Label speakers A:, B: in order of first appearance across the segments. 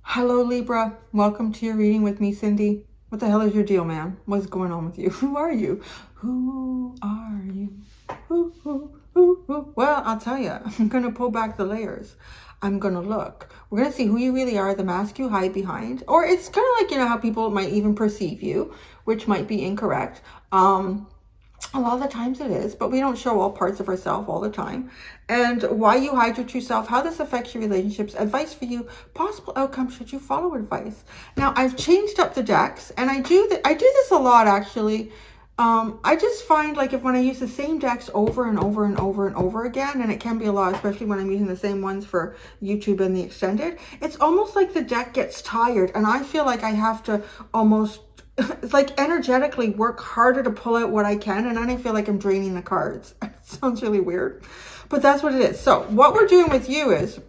A: Hello, Libra. Welcome to your reading with me, Cindy. What the hell is your deal, man? What's going on with you? Who are you? Who are you? Who? Well, I'll tell you. I'm going to pull back the layers. I'm going to look. We're going to see who you really are, the mask you hide behind. Or it's kind of like, you know, how people might even perceive you, which might be incorrect. A lot of the times it is, but we don't show all parts of ourselves all the time. And why you hide your true self, how this affects your relationships, advice for you, possible outcomes should you follow advice. Now, I've changed up the decks, and I do this a lot, actually. I just find, like, when I use the same decks over and over and over and over again, and it can be a lot, especially when I'm using the same ones for YouTube and the extended, it's almost like the deck gets tired, and I feel like I have to almost like energetically work harder to pull out what I can, and then I feel like I'm draining the cards. It sounds really weird, but that's what it is. So what we're doing with you is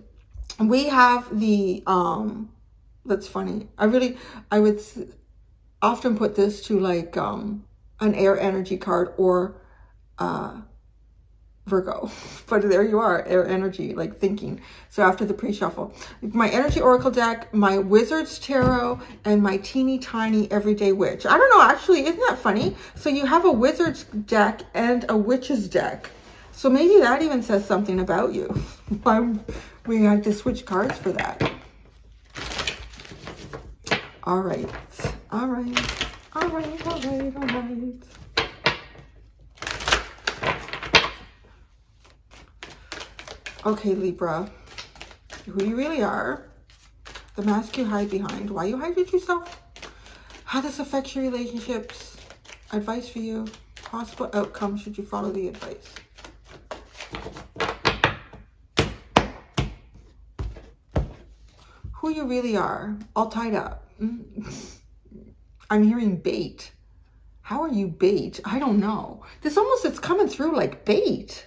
A: we have the that's funny. I would often put this to like an air energy card or Virgo, but there you are, air energy, like thinking. So after the pre-shuffle, my energy oracle deck, my wizard's tarot, and my teeny tiny everyday witch. I don't know, actually, isn't that funny? So you have a wizard's deck and a witch's deck. So maybe that even says something about you. We had to switch cards for that. All right. Okay, Libra, who you really are, the mask you hide behind, why you hide yourself, how this affects your relationships, advice for you, possible outcomes should you follow the advice. Who you really are, all tied up. I'm hearing bait. How are you bait? I don't know. It's coming through like bait.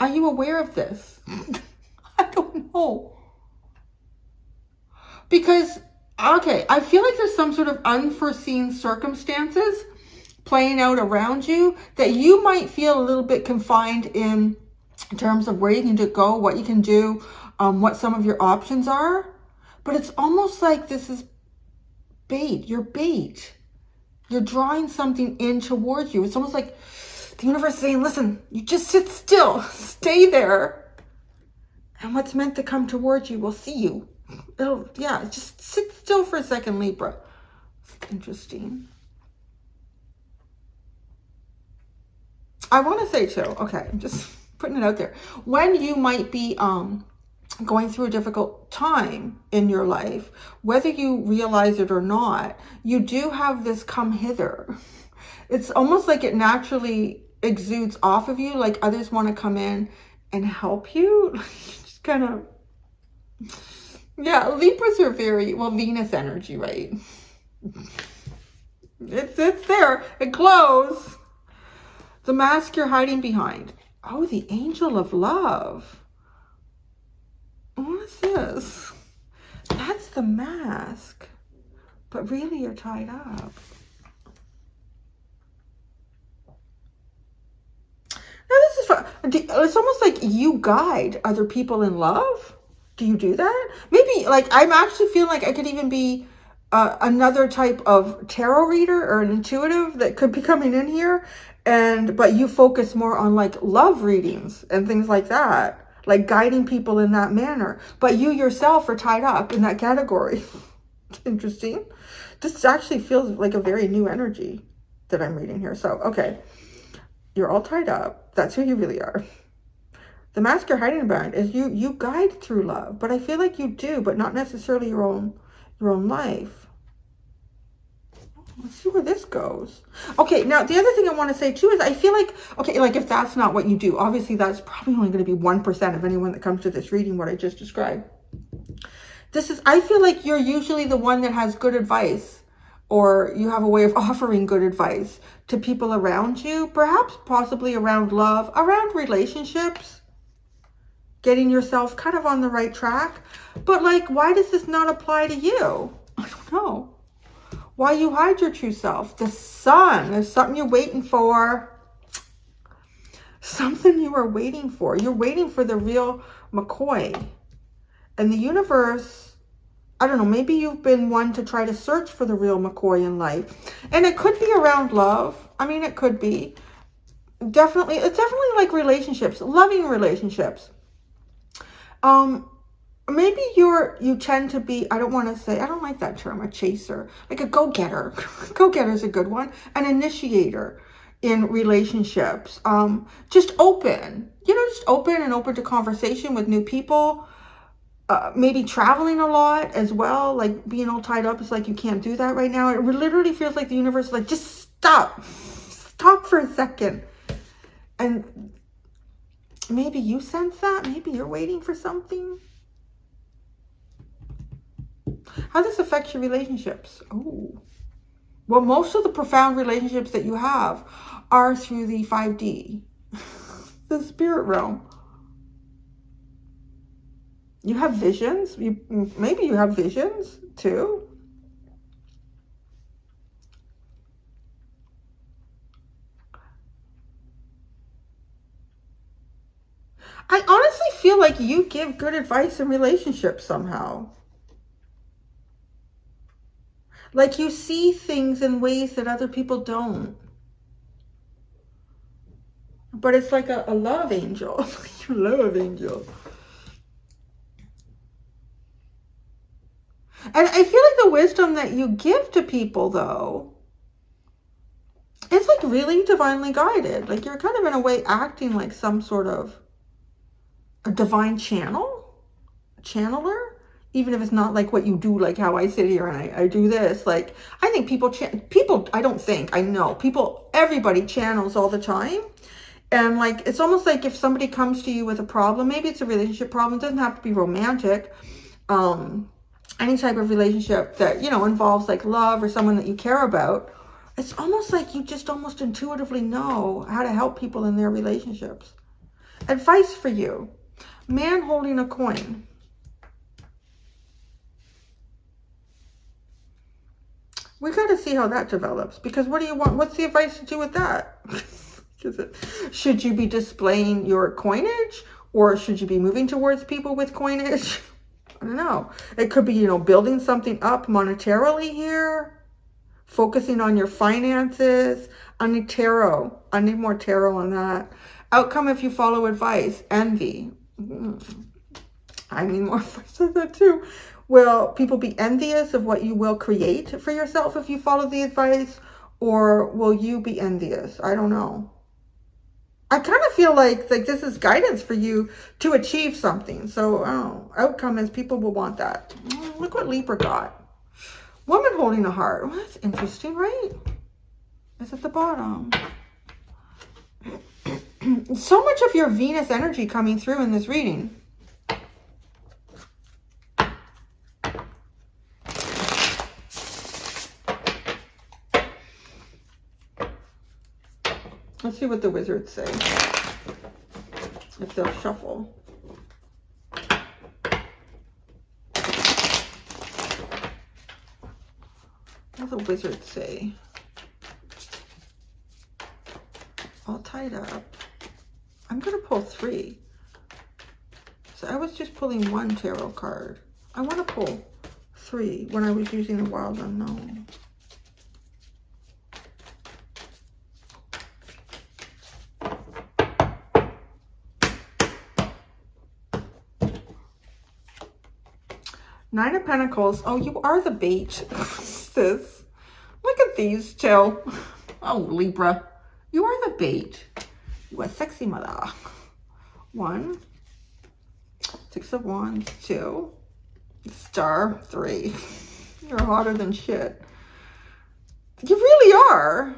A: Are you aware of this? I don't know. Because, okay, I feel like there's some sort of unforeseen circumstances playing out around you that you might feel a little bit confined in terms of where you can go, what you can do, what some of your options are. But it's almost like this is bait. You're bait. You're drawing something in towards you. It's almost like the universe is saying, listen, you just sit still, stay there. And what's meant to come towards you will see you. Just sit still for a second, Libra. It's interesting. I want to say too, okay, I'm just putting it out there. When you might be going through a difficult time in your life, whether you realize it or not, you do have this come hither. It's almost like it naturally exudes off of you, like others want to come in and help you. Just kind of, yeah, Libras are very, well, Venus energy, right? It's there, it glows. The mask you're hiding behind. Oh, the angel of love. What is this? That's the mask, but really you're tied up. This is fun. It's almost like you guide other people in love. Do you do that? Maybe, like, I'm actually feeling like I could even be another type of tarot reader or an intuitive that could be coming in here. But you focus more on like love readings and things like that, like guiding people in that manner. But you yourself are tied up in that category. Interesting. This actually feels like a very new energy that I'm reading here. So, okay. You're all tied up. That's who you really are. The mask you're hiding behind is you guide through love, but I feel like you do, but not necessarily your own life. Let's see where this goes. Okay, now the other thing I want to say too is I feel like, okay, like if that's not what you do, obviously that's probably only going to be 1% of anyone that comes to this reading, what I just described. I feel like you're usually the one that has good advice, or you have a way of offering good advice to people around you, perhaps possibly around love, around relationships, getting yourself kind of on the right track. But like, why does this not apply to you? No. Why you hide your true self? The sun. There's something you're waiting for. Something you are waiting for. You're waiting for the real McCoy. And the universe, I don't know, maybe you've been one to try to search for the real McCoy in life. And it could be around love. I mean, it could be. Definitely, it's definitely like relationships, loving relationships. Maybe you tend to be, I don't want to say, I don't like that term, a chaser, like a go-getter. Go-getter is a good one. An initiator in relationships. Just open, just open and open to conversation with new people. Maybe traveling a lot as well, like being all tied up. It's like you can't do that right now. It literally feels like the universe is like, just stop for a second. And maybe you sense that. Maybe you're waiting for something. How does this affect your relationships? Oh, well, most of the profound relationships that you have are through the 5D, the spirit realm. You have visions. Maybe you have visions too. I honestly feel like you give good advice in relationships somehow. Like you see things in ways that other people don't. But it's like a love angel. Love angel. And I feel like the wisdom that you give to people, though, it's like really divinely guided. Like you're kind of in a way acting like some sort of a divine channeler, even if it's not like what you do, like how I sit here and I do this. Like I think I know people, everybody channels all the time. And like, it's almost like if somebody comes to you with a problem, maybe it's a relationship problem, it doesn't have to be romantic. Any type of relationship that, involves like love or someone that you care about. It's almost like you just almost intuitively know how to help people in their relationships. Advice for you. Man holding a coin. We got to see how that develops, because what do you want? What's the advice to do with that? Should you be displaying your coinage, or should you be moving towards people with coinage? I don't know. It could be, building something up monetarily here, focusing on your finances. I need tarot. I need more tarot on that. Outcome if you follow advice. Envy. I need more advice on that too. Will people be envious of what you will create for yourself if you follow the advice? Or will you be envious? I don't know. I kind of feel like this is guidance for you to achieve something. So, outcome is people will want that. Look what Libra got. Woman holding a heart. Well, that's interesting, right? It's at the bottom. So much of your Venus energy coming through in this reading. Let's see what the wizards say. If they'll shuffle. What do the wizards say? All tied up. I'm going to pull 3. So I was just pulling 1 tarot card. I want to pull 3 when I was using the Wild Unknown. Nine of Pentacles. Oh, you are the bait, sis. Look at these two. Oh, Libra. You are the bait. You are sexy mother. 1. 6 of Wands. 2. Star. 3. You're hotter than shit. You really are.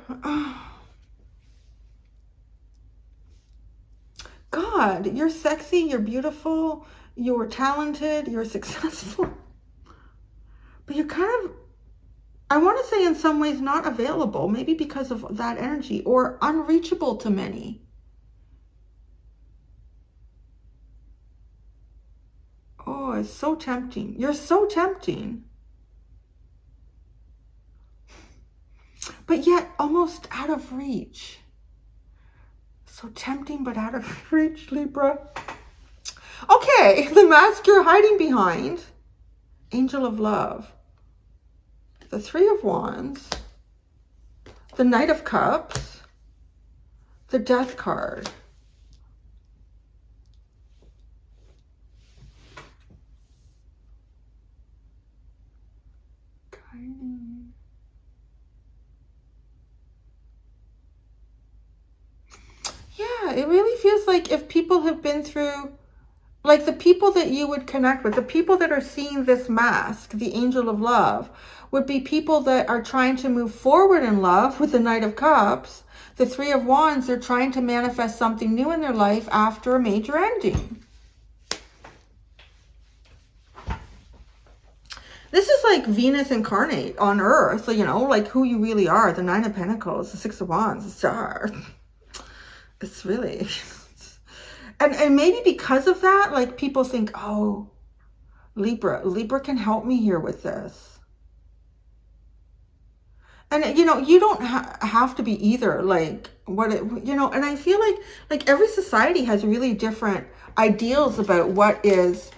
A: God, you're sexy. You're beautiful. You're talented. You're successful. But you're kind of, I want to say in some ways not available, maybe because of that energy, or unreachable to many. Oh, it's so tempting. You're so tempting. but yet almost out of reach. So tempting, but out of reach, Libra. Okay, the mask you're hiding behind. Angel of Love. The Three of Wands. The Knight of Cups. The Death card. Yeah, it really feels like if people have been through, like the people that you would connect with, the people that are seeing this mask, the Angel of Love, would be people that are trying to move forward in love with the Knight of Cups. The Three of Wands, they're trying to manifest something new in their life after a major ending. This is like Venus incarnate on Earth, you know, like who you really are. The Nine of Pentacles, the Six of Wands, the Star. It's really... And maybe because of that, like people think, oh, Libra can help me here with this. And, you know, you don't have to be either, like, you know, and I feel like every society has really different ideals about what is,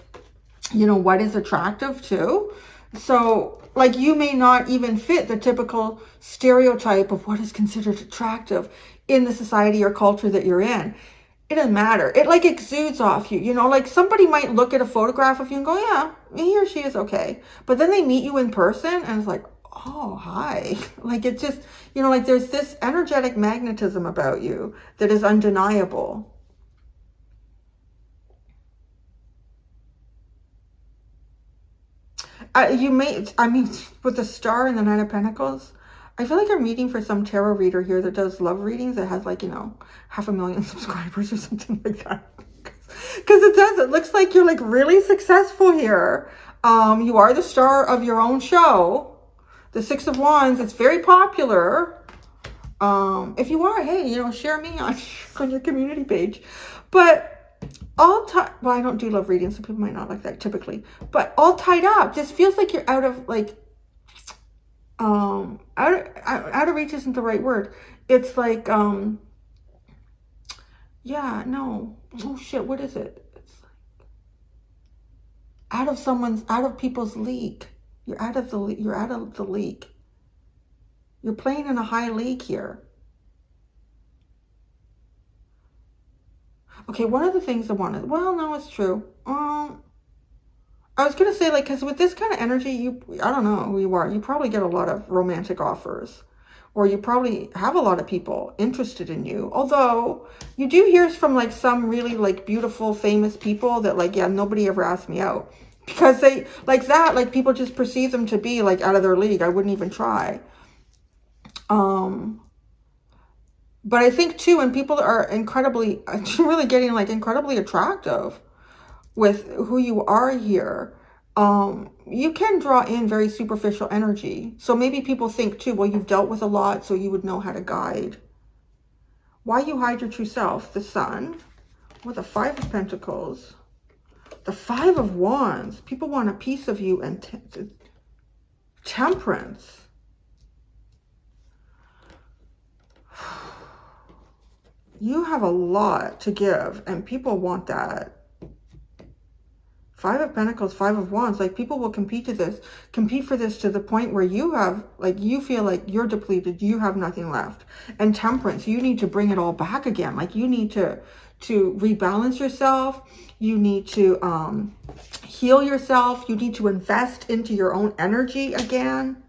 A: you know, what is attractive too. So, like, you may not even fit the typical stereotype of what is considered attractive in the society or culture that you're in. It doesn't matter. It like exudes off you, you know, like somebody might look at a photograph of you and go, yeah, he or she is okay. But then they meet you in person and it's like, oh, hi. Like it's just, you know, like there's this energetic magnetism about you that is undeniable. You may, I mean, with the Star and the Nine of Pentacles, I feel like I'm reading for some tarot reader here that does love readings that has like, you know, 500,000 subscribers or something like that. Because it does. It looks like you're like really successful here. You are the star of your own show. The Six of Wands, it's very popular. If you are, hey, you know, share me on your community page. But all tied, well, I don't do love readings, so people might not like that typically. But all tied up, just feels like you're out of like, out of reach isn't the right word. It's like, yeah, no, oh shit, what is it? It's like out of people's league. You're out of the league. You're playing in a high league here. Okay, one of the things I wanted, well, no, it's true. I was going to say, like, because with this kind of energy, I don't know who you are. You probably get a lot of romantic offers. Or you probably have a lot of people interested in you. Although, you do hear from, like, some really, like, beautiful, famous people that, like, yeah, nobody ever asked me out. Because they, like that, like, people just perceive them to be, like, out of their league. I wouldn't even try. But I think, too, when people are really getting, like, incredibly attractive with who you are here, you can draw in very superficial energy. So maybe people think too, well, you've dealt with a lot, so you would know how to guide. Why you hide your true self? The Sun with the Five of Pentacles, the Five of Wands. People want a piece of you, and Temperance. You have a lot to give, and people want that. Five of Pentacles, Five of Wands, like people will compete for this to the point where you have, like, you feel like you're depleted, you have nothing left. And Temperance, you need to bring it all back again. Like you need to rebalance yourself. You need to heal yourself. You need to invest into your own energy again.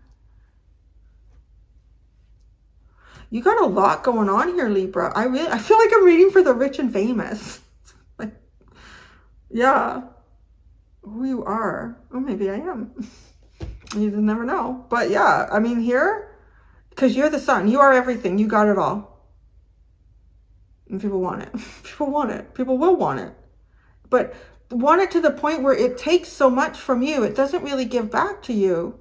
A: You got a lot going on here, Libra. I feel like I'm reading for the rich and famous. Like, yeah. Who you are. Oh, maybe I am. You just never know. But yeah, I mean here, because you're the Sun. You are everything. You got it all. And people want it. People want it. People will want it. But want it to the point where it takes so much from you. It doesn't really give back to you.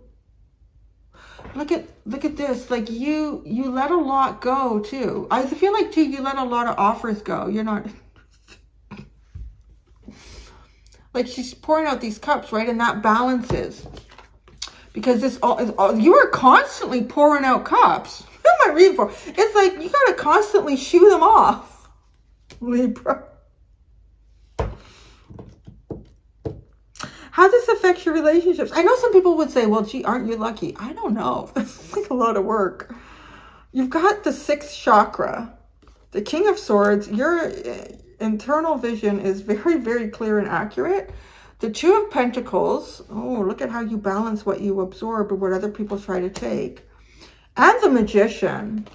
A: Look at this. Like you let a lot go too. I feel like too, you let a lot of offers go. You're not... Like she's pouring out these cups, right? And that balances. Because this all you are constantly pouring out cups. Oh can't read for. It's like you got to constantly shoo them off, Libra. How this affects your relationships? I know some people would say, well, gee, aren't you lucky? I don't know. It's like a lot of work. You've got the 6th chakra, the King of Swords. Your internal vision is very, very clear and accurate. The 2 of Pentacles. Oh, look at how you balance what you absorb or what other people try to take. And the Magician.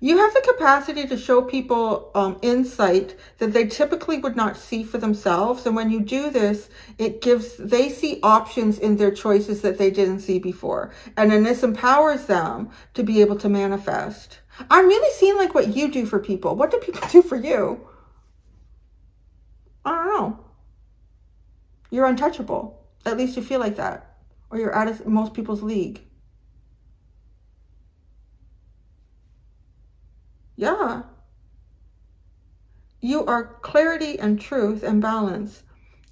A: You have the capacity to show people insight that they typically would not see for themselves. And when you do this, they see options in their choices that they didn't see before. And then this empowers them to be able to manifest. I'm really seeing like what you do for people. What do people do for you? I don't know. You're untouchable. At least you feel like that. Or you're out of most people's league. Yeah. You are clarity and truth and balance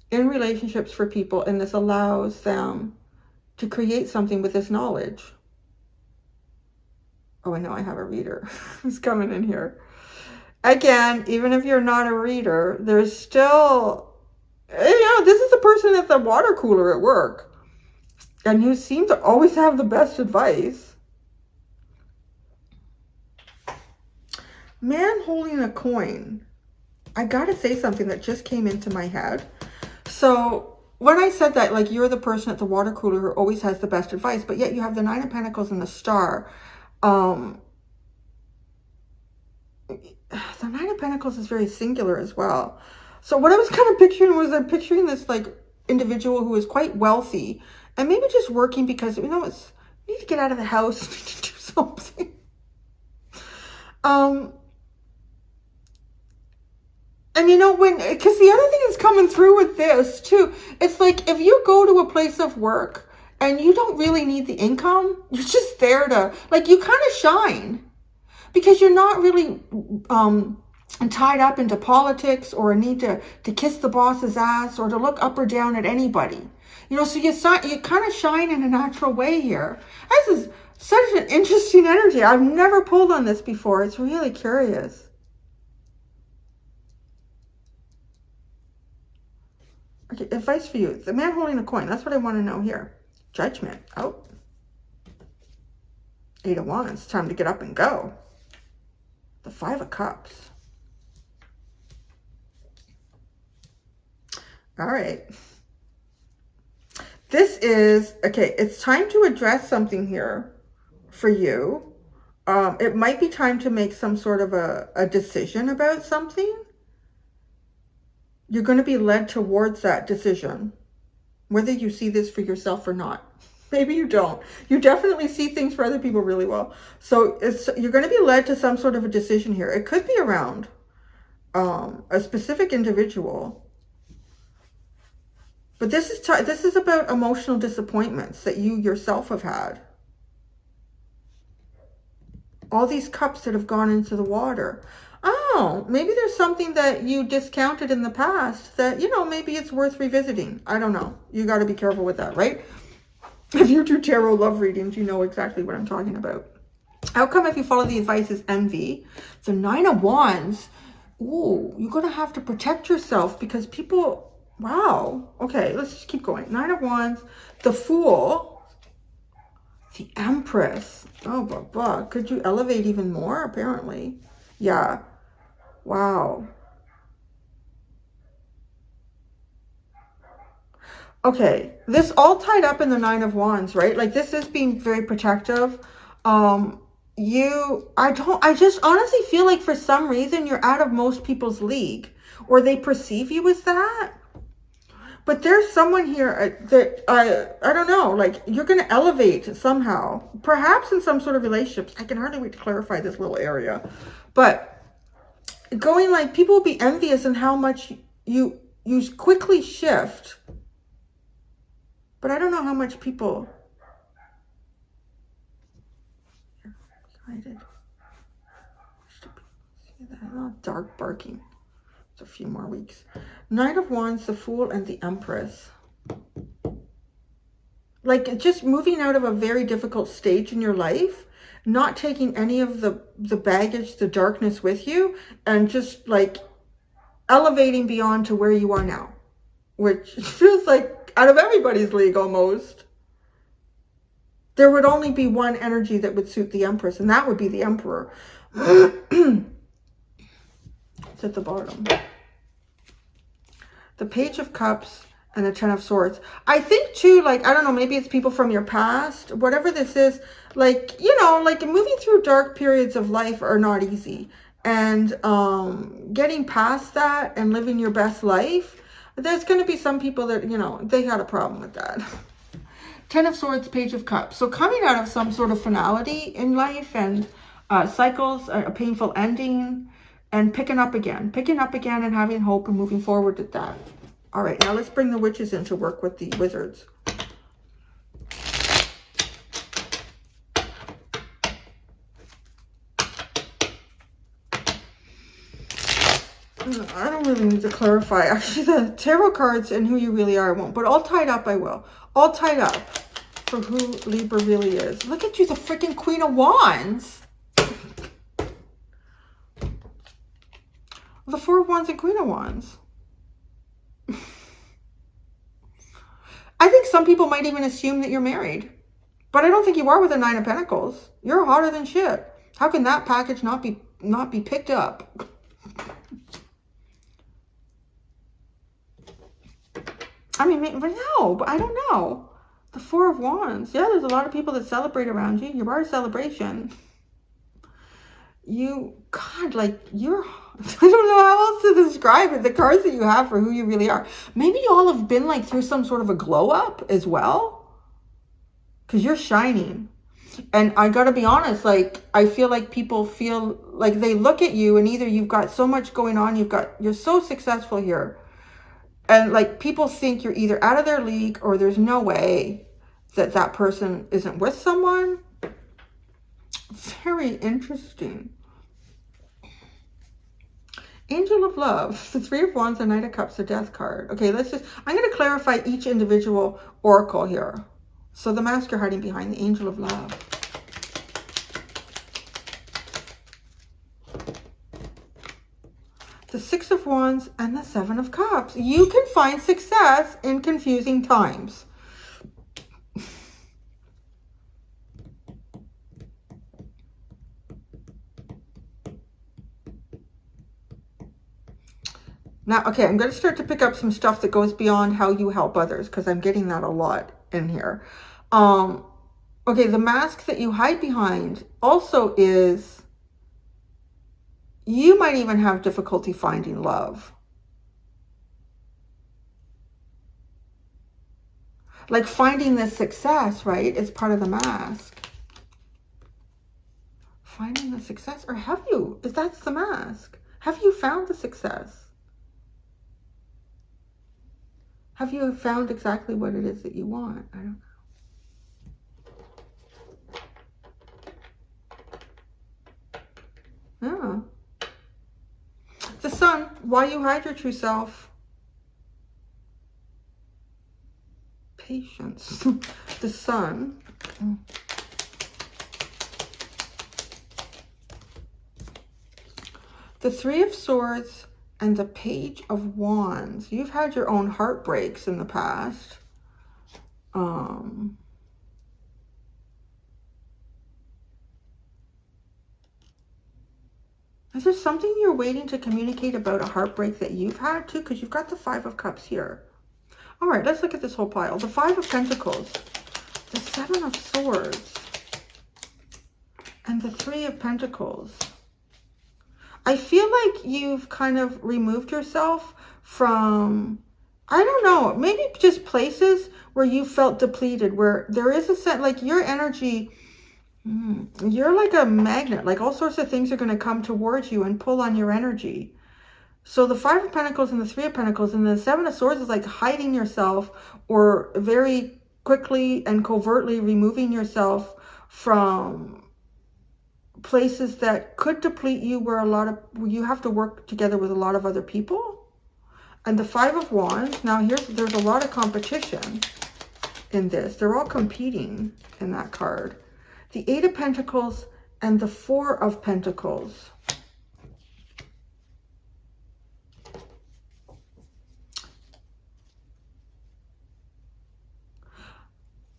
A: in relationships for people, and this allows them to create something with this knowledge. Oh, I know I have a reader who's coming in here. Again, even if you're not a reader, there's still, this is the person at the water cooler at work, and you seem to always have the best advice. Man holding a coin. I gotta say something that just came into my head. So when I said that, like, you're the person at the water cooler who always has the best advice, but yet you have the 9 of Pentacles and the Star. The 9 of Pentacles is very singular as well. So what I was kind of picturing was I'm picturing this like individual who is quite wealthy and maybe just working because, you need to get out of the house, need to do something. And because the other thing is coming through with this too, it's like if you go to a place of work and you don't really need the income, you're just there to, like, you kind of shine because you're not really tied up into politics or a need to kiss the boss's ass or to look up or down at anybody. So you kind of shine in a natural way here. This is such an interesting energy. I've never pulled on this before. It's really curious. Okay, advice for you. The man holding a coin. That's what I want to know here. Judgment. Oh. 8 of Wands. Time to get up and go. The 5 of Cups. All right. This is, okay, it's time to address something here for you. It might be time to make some sort of a decision about something. You're going to be led towards that decision, whether you see this for yourself or not. Maybe you don't. You definitely see things for other people really well. So you're going to be led to some sort of a decision here. It could be around a specific individual. But this is about emotional disappointments that you yourself have had. All these cups that have gone into the water. Oh, maybe there's something that you discounted in the past that, maybe it's worth revisiting. I don't know. You got to be careful with that, right? If you do tarot love readings, you know exactly what I'm talking about. Outcome, if you follow the advice, is envy. The 9 of Wands. Ooh, you're going to have to protect yourself because people, wow. Okay, let's just keep going. 9 of Wands, the Fool, the Empress. Oh, blah. Could you elevate even more? Apparently. Yeah. Wow. Okay. This all tied up in the 9 of Wands, right? Like, this is being very protective. I just honestly feel like for some reason you're out of most people's league or they perceive you as that. But there's someone here that, I don't know, like you're going to elevate somehow, perhaps in some sort of relationships. I can hardly wait to clarify this little area. But going like people will be envious in how much you quickly shift. But I don't know how much people... Excited. See that? Oh, dark barking. Just a few more weeks. Knight of Wands, the Fool, and the Empress. Like just moving out of a very difficult stage in your life, not taking any of the baggage, the darkness with you, and just like elevating beyond to where you are now, which feels like out of everybody's league almost. There would only be one energy that would suit the Empress, and that would be the Emperor. It's at the bottom. The Page of Cups and the Ten of Swords. I think too, like, I don't know, maybe it's people from your past, whatever this is, like, you know, like moving through dark periods of life are not easy. And getting past that and living your best life, there's going to be some people that, you know, they had a problem with that. Ten of Swords, Page of Cups. So coming out of some sort of finality in life and cycles, a painful ending, and picking up again and having hope and moving forward with that. All right, now let's bring the witches in to work with the wizards. I don't really need to clarify. Actually, the tarot cards and who you really are, I won't. But all tied up, I will. All tied up for who Libra really is. Look at you, the freaking Queen of Wands. The Four of Wands and Queen of Wands. I think some people might even assume that you're married. But I don't think you are with a Nine of Pentacles. You're hotter than shit. How can that package not be picked up? I mean, but no, but I don't know. The Four of Wands. Yeah, there's a lot of people that celebrate around you. You are a celebration. God, like, you're, I don't know how else to describe it. The cards that you have for who you really are. Maybe you all have been like through some sort of a glow up as well. Because you're shining. And I got to be honest, like, I feel like people feel like they look at you and either you've got so much going on, you're so successful here. And like people think you're either out of their league or there's no way that that person isn't with someone. Very interesting. Angel of Love, the Three of Wands, the Knight of Cups, the Death card. Okay, I'm going to clarify each individual oracle here. So the mask you're hiding behind, the Angel of Love. The Six of Wands and the Seven of Cups. You can find success in confusing times. Now, okay, I'm going to start to pick up some stuff that goes beyond how you help others because I'm getting that a lot in here. Okay, the mask that you hide behind also is, you might even have difficulty finding love. Like finding the success, right? It's part of the mask. Finding the success, or have you? If that's the mask, have you found the success? Have you found exactly what it is that you want? I don't know. Yeah. The Sun, why you hide your true self? Patience. The Sun. The Three of Swords and the Page of Wands. You've had your own heartbreaks in the past. Is there something you're waiting to communicate about a heartbreak that you've had too? Because you've got the Five of Cups here. All right, let's look at this whole pile. The Five of Pentacles, the Seven of Swords, and the Three of Pentacles. I feel like you've kind of removed yourself from, I don't know, maybe just places where you felt depleted, where there is a sense, like your energy, you're like a magnet, like all sorts of things are going to come towards you and pull on your energy. So the Five of Pentacles and the Three of Pentacles and the Seven of Swords is like hiding yourself or very quickly and covertly removing yourself from places that could deplete you, where you have to work together with a lot of other people. And the Five of Wands, now there's a lot of competition in this. They're all competing in that card. The Eight of Pentacles and the Four of Pentacles.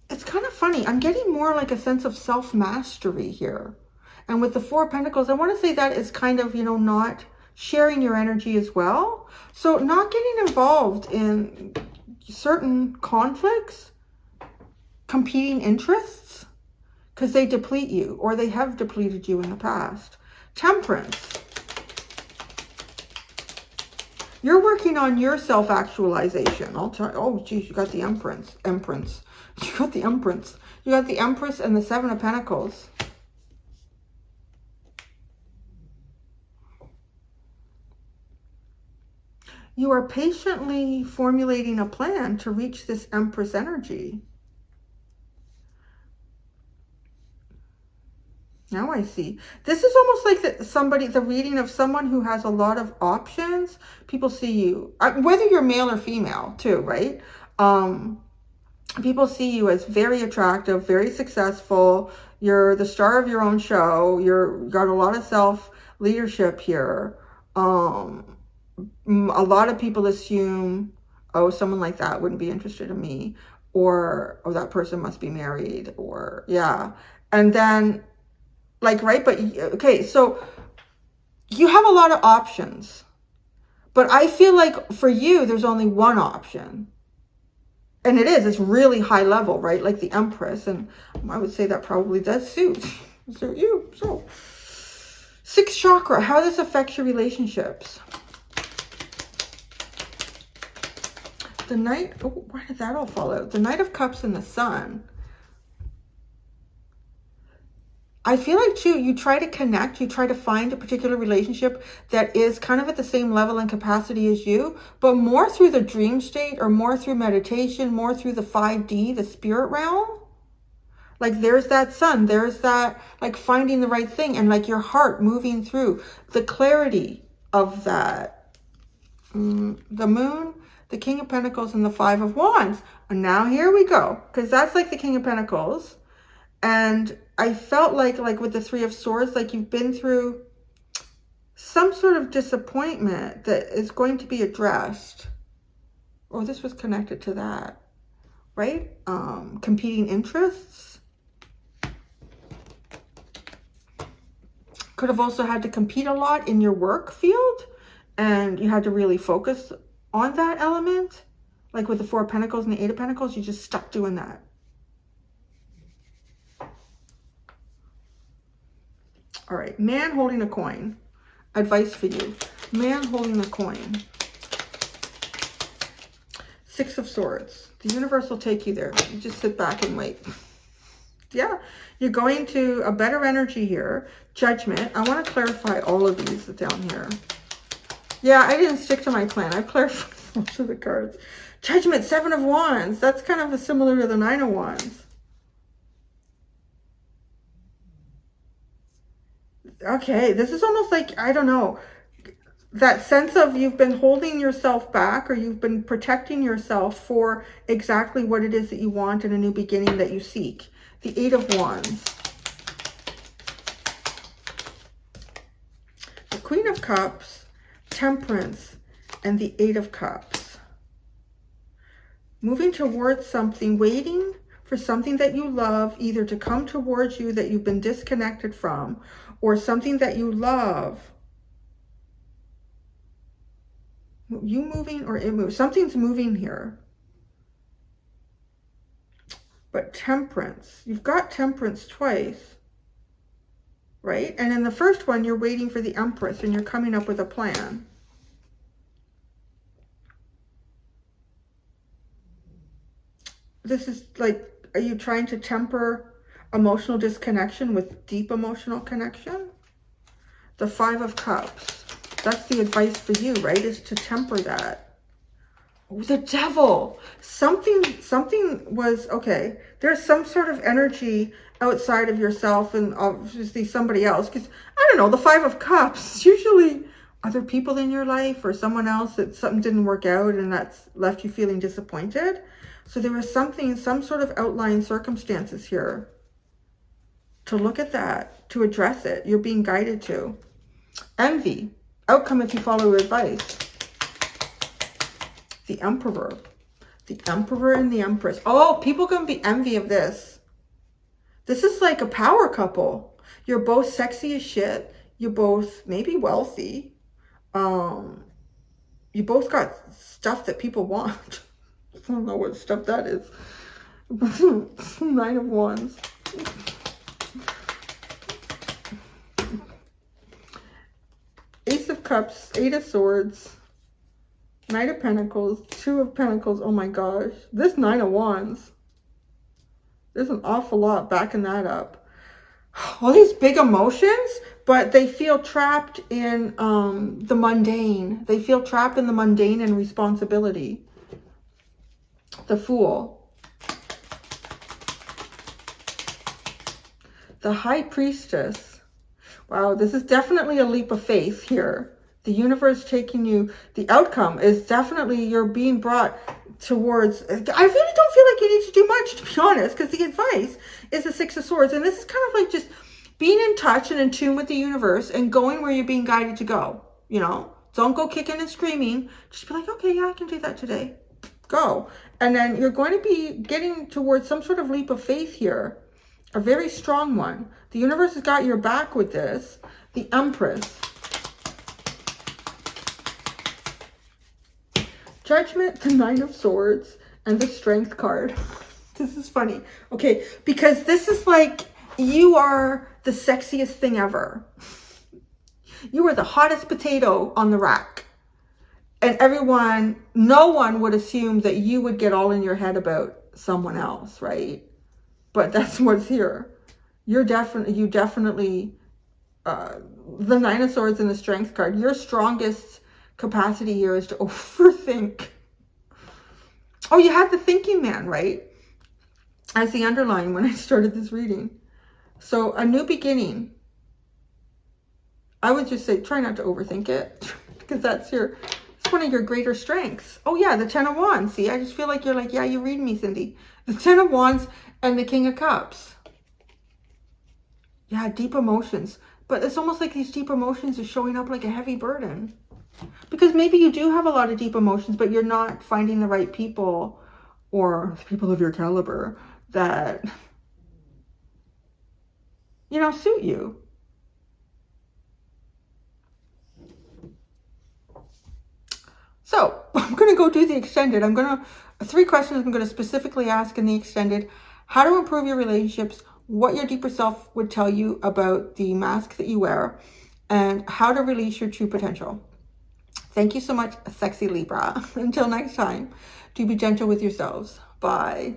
A: It's kind of funny. I'm getting more like a sense of self-mastery here. And with the Four of Pentacles, I want to say that is kind of, you know, not sharing your energy as well. So not getting involved in certain conflicts, competing interests, because they deplete you, or they have depleted you in the past. Temperance. You're working on your self-actualization. I'll tell you. Oh, geez, you got the Empress. You got the Empress. You got the Empress and the Seven of Pentacles. You are patiently formulating a plan to reach this Empress energy. Now I see. This is almost like the reading of someone who has a lot of options. People see you, whether you're male or female too, right? People see you as very attractive, very successful. You're the star of your own show. You got a lot of self-leadership here. A lot of people assume, oh, someone like that wouldn't be interested in me, or, oh, that person must be married, or, yeah. And then, like, right, but, okay, so you have a lot of options, but I feel like for you, there's only one option. And it's really high level, right? Like the Empress, and I would say that probably does suit you. So, sixth chakra, how this affects your relationships. The Knight, oh, why did that all fall out? The Knight of Cups and the Sun. I feel like too, you try to connect, you try to find a particular relationship that is kind of at the same level and capacity as you, but more through the dream state, or more through meditation, more through the 5D, the spirit realm. Like there's that sun, there's that, like finding the right thing, and like your heart moving through the clarity of that. The Moon, the King of Pentacles, and the Five of Wands. And now here we go, because that's like the King of Pentacles. And I felt like with the Three of Swords, like you've been through some sort of disappointment that is going to be addressed. Oh, this was connected to that, right? Competing interests. Could have also had to compete a lot in your work field, and you had to really focus on that element. Like with the Four of Pentacles and the Eight of Pentacles, you just stuck doing that. All right, man holding a coin. Advice for you. Man holding a coin. Six of Swords. The universe will take you there. You just sit back and wait. Yeah, you're going to a better energy here. Judgment. I want to clarify all of these down here. Yeah, I didn't stick to my plan. I've clarified most of the cards. Judgment, Seven of Wands. That's kind of similar to the Nine of Wands. Okay, this is almost like, I don't know, that sense of you've been holding yourself back, or you've been protecting yourself for exactly what it is that you want in a new beginning that you seek. The Eight of Wands. The Queen of Cups, Temperance, and the Eight of Cups. Moving towards something, waiting for something that you love, either to come towards you that you've been disconnected from, or something that you love. You moving or it moves. Something's moving here. But Temperance. You've got Temperance twice. Right? And in the first one, you're waiting for the Empress and you're coming up with a plan. This is like, are you trying to temper emotional disconnection with deep emotional connection? The Five of Cups. That's the advice for you, right? Is to temper that. The devil. Something was, okay, there's some sort of energy outside of yourself and obviously somebody else. Because, I don't know, the Five of Cups, usually other people in your life or someone else that something didn't work out and that's left you feeling disappointed. So there was something, some sort of outlying circumstances here. To look at that, to address it, you're being guided to. Envy. Outcome if you follow your advice. The Emperor. The Emperor and the Empress. Oh, people can be envy of this. This is like a power couple. You're both sexy as shit. You're both maybe wealthy. You both got stuff that people want. I don't know what stuff that is. 9 of Wands. Ace of Cups, 8 of Swords, Knight of Pentacles, 2 of Pentacles. Oh my gosh. This 9 of Wands. There's an awful lot backing that up. All these big emotions, but they feel trapped in the mundane. They feel trapped in the mundane and responsibility. The Fool. The High Priestess. Wow, this is definitely a leap of faith here. The universe taking you, the outcome is definitely you're being brought towards, I really don't feel like you need to do much, to be honest, because the advice is the 6 of Swords. And this is kind of like just being in touch and in tune with the universe and going where you're being guided to go. You know, don't go kicking and screaming. Just be like, okay, yeah, I can do that today. Go. And then you're going to be getting towards some sort of leap of faith here. A very strong one. The universe has got your back with this. The Empress. Judgment, the 9 of Swords, and the Strength card. This is funny. Okay, because this is like, you are the sexiest thing ever. You are the hottest potato on the rack. And no one would assume that you would get all in your head about someone else, right? But that's what's here. You definitely, the 9 of Swords and the Strength card, your strongest capacity here is to overthink. Oh, you had the thinking man, right? As the underline when I started this reading. So a new beginning. I would just say, try not to overthink it, because it's one of your greater strengths. Oh yeah, the 10 of Wands. See, I just feel like you're like, yeah, you read me, Cindy. The 10 of Wands and the King of Cups. Yeah, deep emotions. But it's almost like these deep emotions are showing up like a heavy burden. Because maybe you do have a lot of deep emotions, but you're not finding the right people or people of your caliber that, you know, suit you. So I'm going to go do the extended. 3 questions I'm going to specifically ask in the extended. How to improve your relationships, what your deeper self would tell you about the mask that you wear, and how to release your true potential. Thank you so much, sexy Libra. Until next time, do be gentle with yourselves. Bye.